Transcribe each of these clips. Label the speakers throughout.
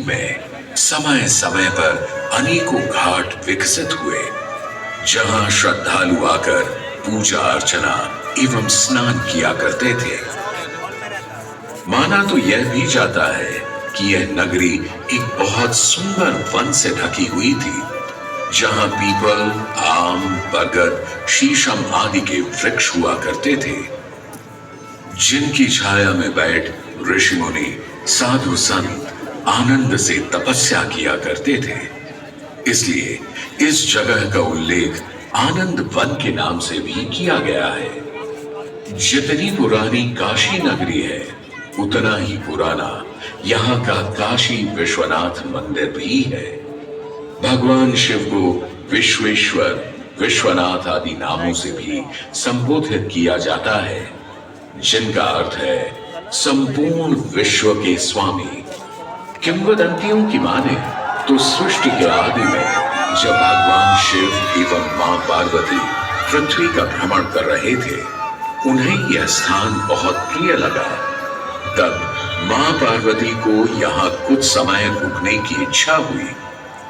Speaker 1: में समय समय पर अनेकों घाट विकसित हुए, जहां श्रद्धालु आकर पूजा अर्चना एवं स्नान किया करते थे। माना तो यह भी जाता है कि यह नगरी एक बहुत सुंदर वन से ढकी हुई थी, जहां पीपल, आम, बरगद, शीशम आदि के वृक्ष हुआ करते थे, जिनकी छाया में बैठ ऋषि मुनि, साधु संत आनंद से तपस्या किया करते थे। इसलिए इस जगह का उल्लेख आनंद वन के नाम से भी किया गया है। जितनी पुरानी काशी नगरी है, उतना ही पुराना यहाँ का काशी विश्वनाथ मंदिर भी है। भगवान शिव को विश्वेश्वर, विश्वनाथ आदि नामों से भी संबोधित किया जाता है, जिनका अर्थ है संपूर्ण विश्व के स्वामी। किंवदंतियों की माने तो सृष्टि के आदि में जब भगवान शिव एवं मां पार्वती पृथ्वी का भ्रमण कर रहे थे, उन्हें यह स्थान बहुत प्रिय लगा। तब मां पार्वती को यहाँ कुछ समय रुकने की इच्छा हुई,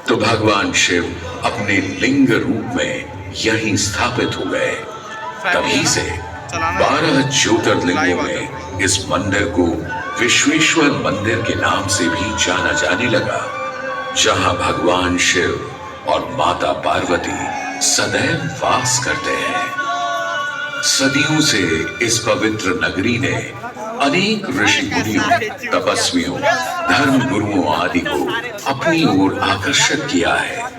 Speaker 1: तो भगवान शिव अपने लिंग रूप में यहीं स्थापित हो गए। तभी से 12 ज्योतिर्लिंगों में इस मंदिर को विश्वेश्वर मंदिर के नाम से भी जाना जाने लगा, जहां भगवान शिव और माता पार्वती सदैव वास करते हैं। सदियों से इस पवित्र नगरी ने अनेक ऋषि मुनियों, तपस्वियों, धर्म गुरुओं आदि को अपनी ओर आकर्षित किया है।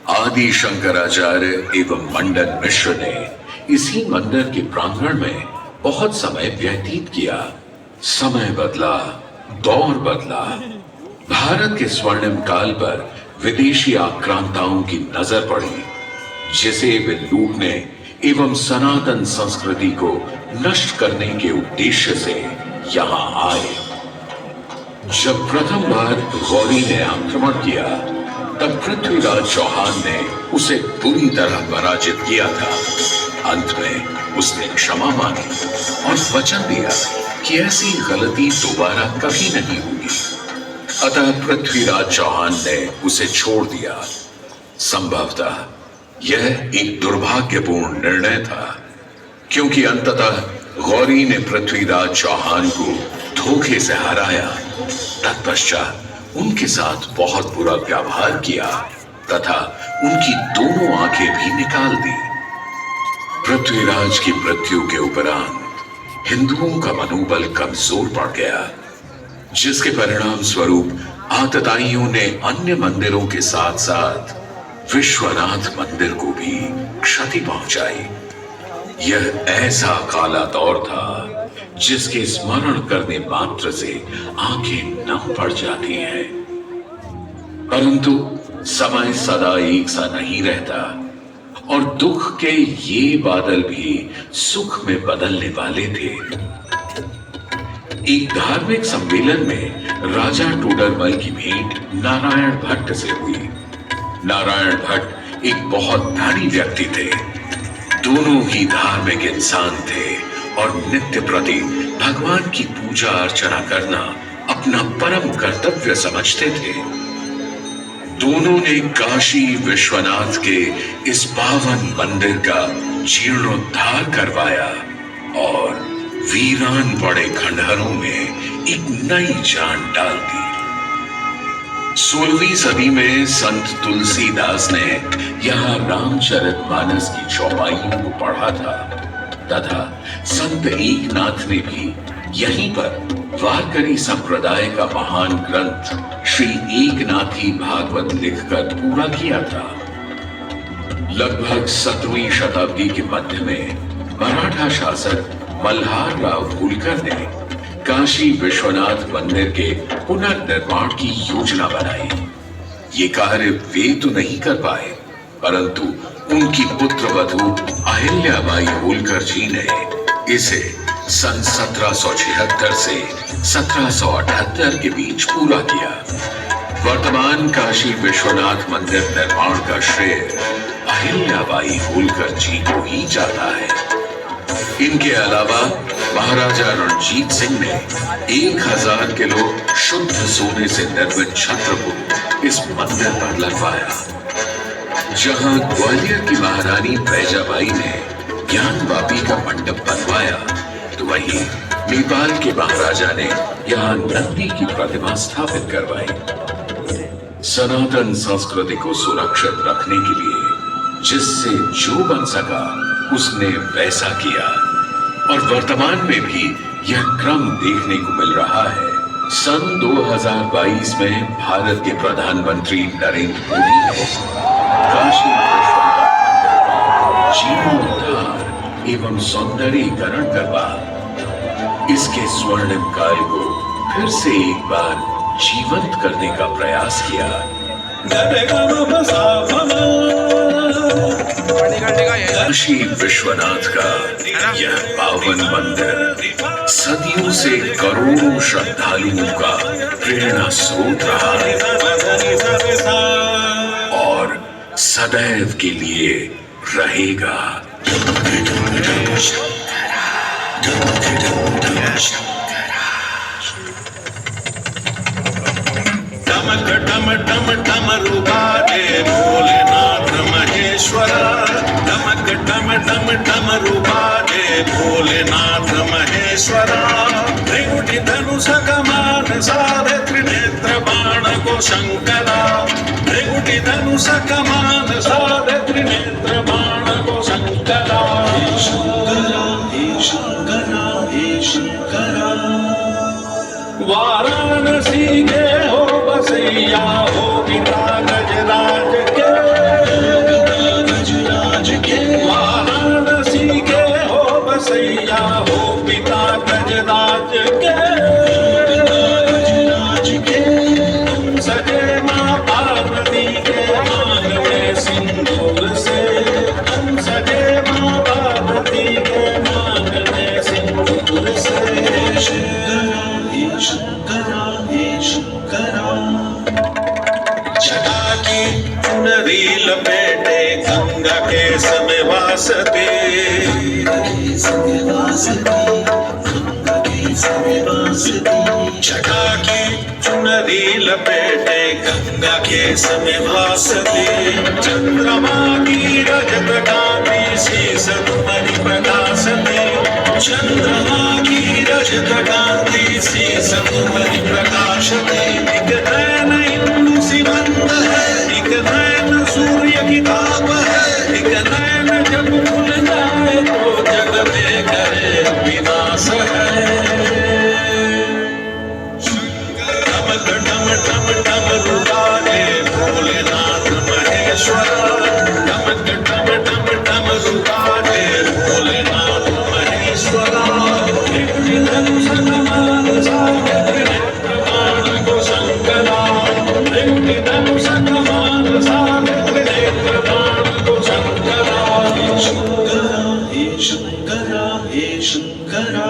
Speaker 1: आदि शंकराचार्य एवं मंडन मिश्र ने इसी मंदिर के प्रांगण में बहुत समय व्यतीत किया। समय बदला, दौर बदला, भारत के स्वर्णिम काल पर विदेशी आक्रांताओं की नजर पड़ी, जिसे वे लूटने एवं सनातन संस्कृति को नष्ट करने के उद्देश्य से यहाँ आए। जब प्रथम बार गौरी ने आक्रमण किया, तब पृथ्वीराज चौहान ने उसे पूरी तरह पराजित किया था। अंत में उसने क्षमा मांगी और वचन दिया कि ऐसी गलती दोबारा कभी नहीं होगी। अतः पृथ्वीराज चौहान ने उसे छोड़ दिया। संभवतः यह एक दुर्भाग्यपूर्ण निर्णय था, क्योंकि अंततः गौरी ने पृथ्वीराज चौहान को धोखे से हराया। तत्पश्चात उनके साथ बहुत बुरा व्यवहार किया तथा उनकी दोनों आंखें भी निकाल दी। पृथ्वीराज की मृत्यु के उपरांत हिंदुओं का मनोबल कमजोर पड़ गया, जिसके परिणाम स्वरूप आतताइयों ने अन्य मंदिरों के साथ साथ विश्वनाथ मंदिर को भी क्षति पहुंचाई। यह ऐसा काला दौर था जिसके स्मरण करने मात्र से आंखें नम पड़ जाती हैं। परंतु समय सदा एक सा नहीं रहता और दुख के ये बादल भी सुख में बदलने वाले थे। एक धार्मिक सम्मेलन में राजा टोडरमल की भेंट नारायण भट्ट से हुई। नारायण भट्ट एक बहुत धनी व्यक्ति थे। दोनों ही धार्मिक इंसान थे और नित्य प्रति भगवान की पूजा अर्चना करना अपना परम कर्तव्य समझते थे। दोनों ने काशी विश्वनाथ के इस पावन मंदिर का जीर्णोद्धार करवाया और वीरान पड़े खंडहरों में एक नई जान डाल दी। 16वीं सदी में संत तुलसीदास ने यहाँ रामचरितमानस की चौपाइयों को पढ़ा था तथा संत एकनाथ ने भी यहीं पर वारकरी संप्रदाय का महान ग्रंथ श्री एकनाथी भागवत लिखकर पूरा किया था। लगभग 17वीं शताब्दी के मध्य में मराठा शासक मल्हार राव होलकर ने काशी विश्वनाथ मंदिर के पुनर्निर्माण की योजना बनाई। ये कार्य वे तो नहीं कर पाए, परंतु उनकी पुत्रवधू अहिल्याबाई होलकर जी ने इसे सन 1776 से 1778 के बीच पूरा किया। वर्तमान काशी विश्वनाथ मंदिर निर्माण का श्रेय अहिल्याबाई होलकर जी को ही जाता है। इनके अलावा महाराजा रणजीत सिंह ने 1000 किलो शुद्ध सोने से निर्मित छत्र को इस मंदिर पर लगवाया। जहां ग्वालियर की महारानी बैजाबाई ने ज्ञानवापी का मंडप बनवाया, तो वहीं नेपाल के महाराजा ने यहाँ नंदी की प्रतिमा स्थापित करवाई। सनातन संस्कृति को सुरक्षित रखने के लिए जिससे जो बन सका उसने वैसा किया, और वर्तमान में भी यह क्रम देखने को मिल रहा है। सन 2022 में भारत के प्रधानमंत्री नरेंद्र मोदी ने काशी जीर्णोद्धार एवं सौंदर्यीकरण करवा इसके स्वर्णिम काल को फिर से एक बार जीवंत करने का प्रयास किया। काशी विश्वनाथ का यह पावन मंदिर सदियों से करोड़ों श्रद्धालुओं का प्रेरणा स्रोत रहा है और सदैव के लिए रहेगा।
Speaker 2: डमरू बाजे भोलेनाथ महेश्वरा, डमरू बाजे भोलेनाथ महेश्वरा। त्रिकुटी धनुष कमान साधे त्रिनेत्र बाण को शंकरा, त्रिकुटी धनुष कमान साधे त्रिनेत्र बाण को शंकरा। हे शंकरा, हे शंकरा, हे शंकरा। वाराणसी के हो बसैया हो पिता गजराज के, गजराज के। वाराणसी के हो बसैया हो पिता गजराज के, गजराज के। सजे माँ पार्वती के मान में सिंदूर से, सजे माँ पार्वती के मान में सिंदूर से। शंकरा, हे शंकरा। जटा की चुनरी लपेटे गंगा के समय वासते, जटा की चुनरी लपेटे गंगा के समय वासते। चंद्रमा की रजत कांति शीस तुम्हारी प्रकाशते, चंद्रमा की रजत कांति शीस तुम्हारी प्रकाशते। एक नैन इंदु सिमंद है, एक नैन सूर्य की ताप है, एक नैन जब खुल जाए तो जग में करे विनाश है। डमरू बाजे भोलेनाथ महेश्वरा, डमरू बाजे भोलेनाथ महेश्वरा। धनुष कमान साधे त्रिनेत्र बाण को शंकरा, धनुष कमान साधे त्रिनेत्र बाण को शंकरा। हे शंकरा, हे शंकरा, हे शंकरा।